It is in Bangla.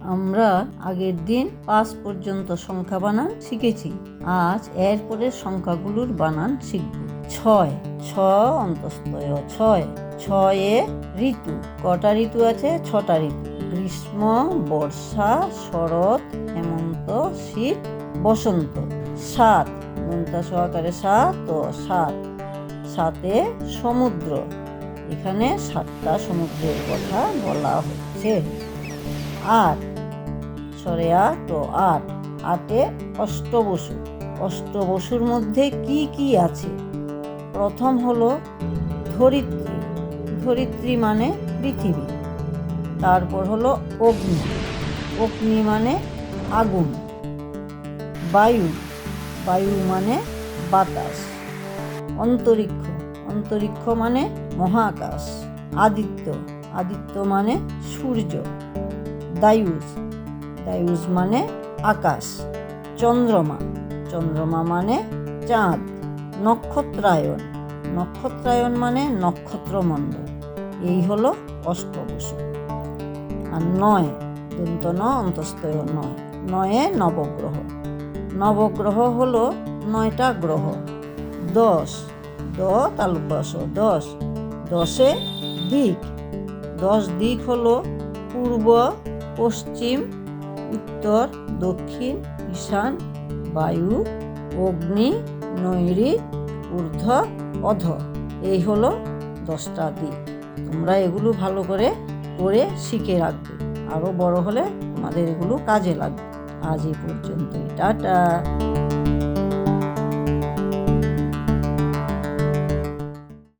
আমরা আগের দিন ৫ পর্যন্ত সংখ্যা বানান শিখেছি। আজ এরপরের সংখ্যাগুলোর বানান শিখব। ৬ ছ অন্তস্তয় ছয়। ছয়ে ঋতু। কটা ঋতু আছে? ৬টা ঋতু। গ্রীষ্ম, বর্ষা, শরৎ, হেমন্ত, শীত, বসন্ত। ৭ দন্তা সহকারে সাত ও সাত। সাতে সমুদ্র। এখানে ৭টা সমুদ্রের কথা বলা হচ্ছে। ৮ সরে ৮ ও ৮। আটে অষ্টবসু। অষ্টবসুর মধ্যে কি কি আছে? প্রথম হলো ধরিত্রী। ধরিত্রী মানে পৃথিবী। তারপর হলো অগ্নি। অগ্নি মানে আগুন। বায়ু। বায়ু মানে বাতাস। অন্তরিক্ষ। অন্তরিক্ষ মানে মহাকাশ। আদিত্য। আদিত্য মানে সূর্য। দায়ুষ। দায়ুষ মানে আকাশ। চন্দ্রমা। চন্দ্রমা মানে চাঁদ। নক্ষত্রায়ন। নক্ষত্রায়ন মানে নক্ষত্রমণ্ডল। এই হলো অষ্টবসু। আর ৯ দন্ত ন অন্তস্তয় ৯। ৯ নবগ্রহ। নবগ্রহ হলো ৯টা গ্রহ। ১০ দ তালব্য ১০। ১০এ দিক। ১০ দিক হলো পূর্ব, পশ্চিম, উত্তর, দক্ষিণ, ঈশান, বায়ু, অগ্নি, নৈঋত, ঊর্ধ্ব, অধ। এই হলো 10টা দিক। তোমরা এগুলো ভালো করে পড়ে শিখে রাখবে। আরও বড় হলে তোমাদের এগুলো কাজে লাগবে। আজ এই পর্যন্তই। টাটা।